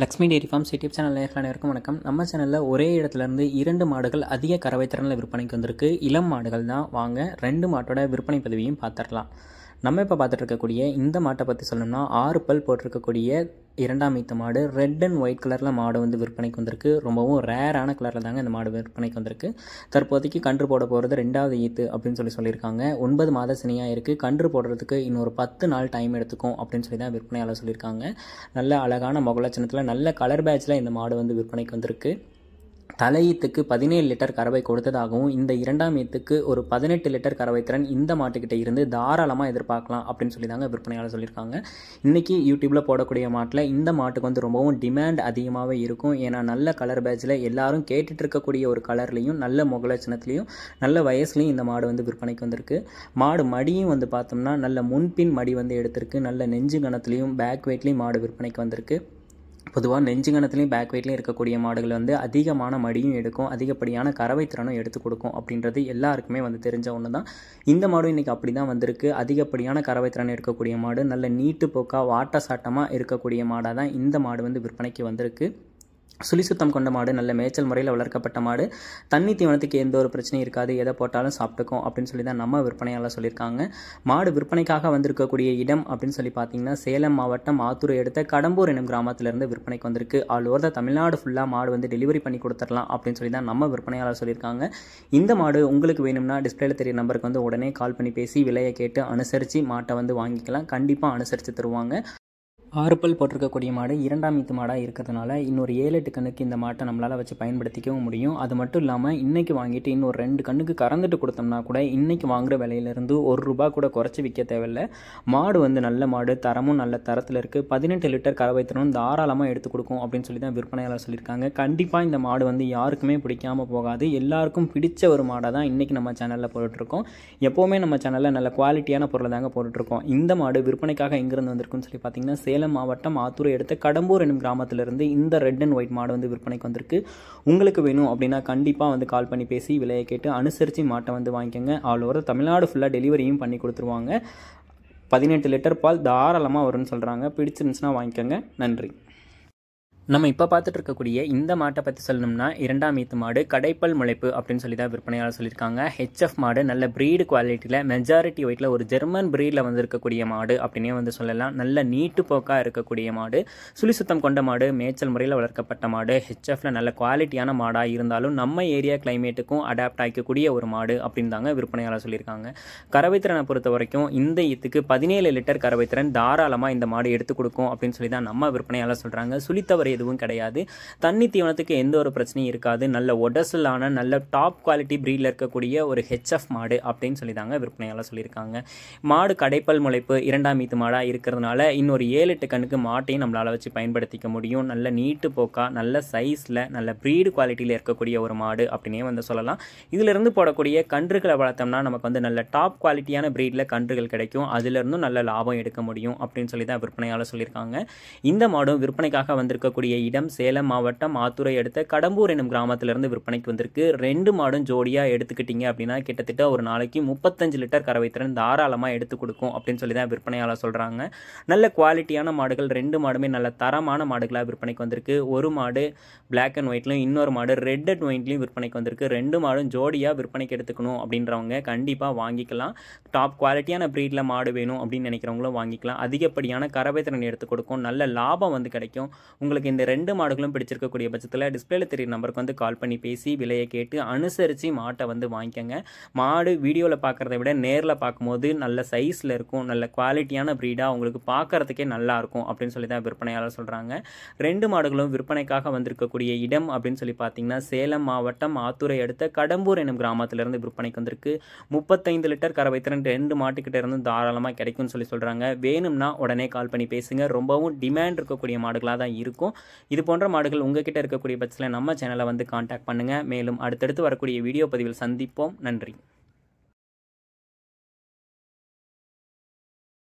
Lakshmi dairy farms YouTube channel அனைவருக்கும் வணக்கம். நம்ம சேனலில் ஒரே இடத்துலேருந்து 2 மாடுகள் அதிக கறவை திறனில் விற்பனைக்கு வந்திருக்கு. இளம் மாடுகள் தான். வாங்க 2 மாட்டோட விற்பனை பதிவையும் பார்த்துடலாம். நம்ம இப்போ பார்த்துட்டு இருக்கக்கூடிய இந்த மாட்டை பற்றி சொல்லணும்னா 6 பல் போட்டிருக்கக்கூடிய 2ஆம் ஈத்து மாடு. ரெட் அண்ட் ஒயிட் கலரில் மாடு வந்து விற்பனைக்கு வந்திருக்கு. ரொம்பவும் ரேரான கலரில் தாங்க இந்த மாடு விற்பனைக்கு வந்திருக்கு. தற்போதைக்கு கன்று போட போகிறது 2வது ஈத்து அப்படின்னு சொல்லியிருக்காங்க. 9 மாத சினையாக இருக்குது. கன்று போடுறதுக்கு இன்னொரு 10 நாள் டைம் எடுத்துக்கும் அப்படின்னு சொல்லி தான் விற்பனையாளர் சொல்லியிருக்காங்க. நல்ல அழகான முகலட்சணத்தில் நல்ல கலர் பேட்சில் இந்த மாடு வந்து விற்பனைக்கு வந்திருக்கு. தலையீத்துக்கு 17 லிட்டர் கறவை கொடுத்ததாகவும் இந்த 2ஆம் ஈத்துக்கு ஒரு 18 லிட்டர் கறவை திறன் இந்த மாட்டுக்கிட்ட இருந்து தாராளமாக எதிர்பார்க்கலாம் அப்படின்னு சொல்லி தாங்க விற்பனையாளர் சொல்லியிருக்காங்க. இன்றைக்கி யூடியூப்பில் போடக்கூடிய மாட்டில் இந்த மாட்டுக்கு வந்து ரொம்பவும் டிமாண்ட் அதிகமாகவே இருக்கும். ஏன்னா நல்ல கலர் பேட்சில் எல்லாரும் கேட்டுட்டு இருக்கக்கூடிய ஒரு கலர்லையும் நல்ல முகலட்சணத்துலையும் நல்ல வயசுலையும் இந்த மாடு வந்து விற்பனைக்கு வந்திருக்கு. மாடு மடியும் வந்து பார்த்தோம்னா நல்ல முன்பின் மடி வந்து எடுத்திருக்கு. நல்ல நெஞ்சு கணத்துலையும் பேக் வெயிட்லையும் மாடு விற்பனைக்கு வந்திருக்கு. பொதுவாக நெஞ்சு கணத்துலையும் பேக் வெயிட்லையும் இருக்கக்கூடிய மாடுகள் வந்து அதிகமான மடியும் எடுக்கும், அதிகப்படியான கறவை திறனும் எடுத்து கொடுக்கும் அப்படின்றது எல்லாருக்குமே வந்து தெரிஞ்ச ஒன்று தான். இந்த மாடும் இன்றைக்கி அப்படி தான் வந்திருக்கு. அதிகப்படியான கறவை திறன் எடுக்கக்கூடிய மாடு, நல்ல நீட்டு போக்காக வாட்ட சாட்டமாக இருக்கக்கூடிய மாடாக தான் இந்த மாடு வந்து விற்பனைக்கு வந்திருக்கு. சுழி சுத்தம் கொண்ட மாடு, நல்ல மேய்ச்சல் முறையில் வளர்க்கப்பட்ட மாடு. தண்ணி தீவனத்துக்கு எந்த ஒரு பிரச்சனையும் இருக்காது, எதை போட்டாலும் சாப்பிட்டுக்கும் அப்படின்னு சொல்லி தான் நம்ம விற்பனையாளர் சொல்லியிருக்காங்க. மாடு விற்பனைக்காக வந்திருக்கக்கூடிய இடம் அப்படின்னு சொல்லி பார்த்தீங்கன்னா சேலம் மாவட்டம் ஆத்தூர் எடுத்த கடம்பூர் எனும் கிராமத்திலிருந்து விற்பனைக்கு வந்திருக்கு. ஆல் ஓவர் த தமிழ்நாடு ஃபுல்லாக மாடு வந்து டெலிவரி பண்ணி கொடுத்துடலாம் அப்படின்னு சொல்லி தான் நம்ம விற்பனையாளர் சொல்லியிருக்காங்க. இந்த மாடு உங்களுக்கு வேணும்னா டிஸ்பிளேல தெரிய நம்பருக்கு வந்து உடனே கால் பண்ணி பேசி விலையை கேட்டு அனுசரித்து மாட்டை வந்து வாங்கிக்கலாம். கண்டிப்பாக அனுசரித்து தருவாங்க. 6 பல் போட்டிருக்கக்கூடிய மாடு 2ஆம் ஈத்து மாடாக இருக்கிறதுனால இன்னொரு 7-8 கண்ணுக்கு இந்த மாட்டை நம்மளால் வச்சு பயன்படுத்திக்கவும் முடியும். அது மட்டும் இல்லாமல் இன்றைக்கி வாங்கிட்டு இன்னொரு 2 கண்ணுக்கு கறந்துட்டு கொடுத்தோம்னா கூட இன்றைக்கி வாங்குகிற விலையிலேருந்து ₹1 கூட குறைச்சி விற்க தேவையில்லை. மாடு வந்து நல்ல மாடு, தரமும் நல்ல தரத்தில் இருக்குது. 18 லிட்டர் கறவை திறனும் தாராளமாக எடுத்து கொடுக்கும் அப்படின்னு சொல்லி தான் விற்பனையாளர் சொல்லியிருக்காங்க. கண்டிப்பாக இந்த மாடு வந்து யாருக்குமே பிடிக்காமல் போகாது. எல்லாருக்கும் பிடிச்ச ஒரு மாடை தான் இன்றைக்கி நம்ம சேனலில் போட்டுட்ருக்கோம். எப்போவுமே நம்ம சேனலில் நல்ல குவாலிட்டியான பொருளை தாங்க போட்டுட்ருக்கோம். இந்த மாடு விற்பனைக்காக எங்கேருந்து வந்திருக்குன்னு சொல்லி பார்த்தீங்கன்னா சேலம் மாவட்டம் ஆத்தூர் எடுத்த கடம்பூர் எனும் கிராமத்திலிருந்து இந்த ரெட் அண்ட் ஒயிட் மாடு வந்து விற்பனைக்கு வந்திருக்கு. உங்களுக்கு வேணும் அப்படின்னா கண்டிப்பாக வந்து கால் பண்ணி பேசி விலையை கேட்டு அனுசரித்து மாட்டை வந்து வாங்கிக்கோங்க. ஆல் ஓவர் தமிழ்நாடு ஃபுல்லாக டெலிவரியும் பண்ணி கொடுத்துருவாங்க. 18 லிட்டர் பால் தாராளமாக வரும்னு சொல்கிறாங்க. பிடிச்சிருந்துச்சுன்னா வாங்கிக்கோங்க. நன்றி. நம்ம இப்போ பார்த்துட்டு இருக்கக்கூடிய இந்த மாட்டை பற்றி சொல்லணும்னா 2ஆம் ஈத்து மாடு, கடைப்பல் முளைப்பு அப்படின்னு சொல்லி தான் விற்பனையாளர் சொல்லியிருக்காங்க. ஹெச்எஃப் மாடு, நல்ல ப்ரீடு குவாலிட்டியில் மெஜாரிட்டி வெயிட்டில் ஒரு ஜெர்மன் ப்ரீடில் வந்து இருக்கக்கூடிய மாடு அப்படின்னே வந்து சொல்லலாம். நல்ல நீட்டு போக்காக இருக்கக்கூடிய மாடு, சுழி சுத்தம் கொண்ட மாடு, மேய்ச்சல் முறையில் வளர்க்கப்பட்ட மாடு. ஹெச்எஃப்ல நல்ல குவாலிட்டியான மாடாக இருந்தாலும் நம்ம ஏரியா கிளைமேட்டுக்கும் அடாப்ட் ஆகிக்கக்கூடிய ஒரு மாடு அப்படின்னு தாங்க விற்பனையாளர் சொல்லியிருக்காங்க. கறவைத்திறனை பொறுத்த வரைக்கும் இந்த ஈத்துக்கு 17 லிட்டர் கறவைத்திறன் தாராளமாக இந்த மாடு எடுத்து கொடுக்கும் அப்படின்னு சொல்லி தான் நம்ம விற்பனையாளர் சொல்கிறாங்க. சுழித்தவரை எதுவும் கிடையாது. தண்ணி தீவனத்துக்கு எந்த ஒரு பிரச்சனையும் இருக்காது. நல்ல ஒடசலான நல்ல டாப் குவாலிட்டி பிரீடில் இருக்கக்கூடிய ஒரு ஹெச்எஃப் மாடு அப்படின்னு சொல்லி தாங்க விற்பனையாளர் சொல்லியிருக்காங்க. மாடு கடைப்பல் முளைப்பு 2ஆம் ஈத்து மாடாக இருக்கிறதுனால இன்னொரு 7-8 கண்ணுக்கு மாட்டையும் நம்மளால் வச்சு பயன்படுத்திக்க முடியும். நல்ல நீட்டு போக்கா, நல்ல சைஸில், நல்ல ப்ரீடு குவாலிட்டியில் இருக்கக்கூடிய ஒரு மாடு அப்படின்னே வந்து சொல்லலாம். இதிலிருந்து போடக்கூடிய கன்றுகளை வளர்த்தோம்னா நமக்கு வந்து நல்ல டாப் குவாலிட்டியான பிரீடில் கன்றுகள் கிடைக்கும். அதிலிருந்தும் நல்ல லாபம் எடுக்க முடியும் அப்படின்னு சொல்லி தான் விற்பனையாளர் சொல்லியிருக்காங்க. இந்த மாடும் விற்பனைக்காக வந்திருக்கக்கூடிய இடம் சேலம் மாவட்டம் ஆத்தூரை அடுத்த கடம்பூர் எனும் கிராமத்திலிருந்து விற்பனைக்கு வந்திருக்கு. 2 மாடும் ஜோடியாக எடுத்துக்கிட்டீங்க அப்படின்னா கிட்டத்தட்ட ஒரு நாளைக்கு 35 லிட்டர் கறவை திறன் தாராளமாக எடுத்து கொடுக்கும் அப்படின்னு சொல்லி தான் விற்பனையாளர் சொல்கிறாங்க. நல்ல குவாலிட்டியான மாடுகள் 2 மாடுமே நல்ல தரமான மாடுகளாக விற்பனைக்கு வந்திருக்கு. ஒரு மாடு பிளாக் அண்ட் ஒயிட்லையும் இன்னொரு மாடு ரெட் அண்ட் ஒயிட்லையும் விற்பனைக்கு வந்திருக்கு. 2 மாடும் ஜோடியாக விற்பனைக்கு எடுத்துக்கணும் அப்படின்றவங்க கண்டிப்பாக வாங்கிக்கலாம். டாப் குவாலிட்டியான ப்ரீடில் மாடு வேணும் அப்படின்னு நினைக்கிறவங்களும் வாங்கிக்கலாம். அதிகப்படியான கறவை திறன் எடுத்து கொடுக்கும். நல்ல லாபம் வந்து கிடைக்கும். உங்களுக்கு இந்த 2 மாடுகளும் பிடிச்சிருக்கக்கூடிய பட்சத்தில் டிஸ்பிளேல தெரிய நம்பருக்கு வந்து கால் பண்ணி பேசி விலையை கேட்டு அனுசரித்து மாட்டை வந்து வாங்கிக்கோங்க. மாடு வீடியோவில் பார்க்குறத விட நேரில் பார்க்கும்போது நல்ல சைஸில் இருக்கும். நல்ல குவாலிட்டியான ப்ரீடாக உங்களுக்கு பார்க்குறதுக்கே நல்லாயிருக்கும் அப்படின்னு சொல்லி தான் விற்பனையாளர் சொல்கிறாங்க. 2 மாடுகளும் விற்பனைக்காக வந்திருக்கக்கூடிய இடம் அப்படின்னு சொல்லி பார்த்தீங்கன்னா சேலம் மாவட்டம் ஆத்தூரை அடுத்த கடம்பூர் எனும் கிராமத்திலிருந்து விற்பனைக்கு வந்திருக்கு. 35 லிட்டர் கறவை திறன் 2 மாட்டுக்கிட்ட இருந்து தாராளமாக கிடைக்கும்னு சொல்லி சொல்கிறாங்க. வேணும்னா உடனே கால் பண்ணி பேசுங்க. ரொம்பவும் டிமாண்ட் இருக்கக்கூடிய மாடுகளாக தான் இருக்கும். இது போன்ற மாடுகள் உங்ககிட்ட இருக்கக்கூடிய பட்சத்தில் நம்ம சேனலை வந்து காண்டாக்ட் பண்ணுங்கள். மேலும் அடுத்தடுத்து வரக்கூடிய வீடியோ பதிவில் சந்திப்போம். நன்றி.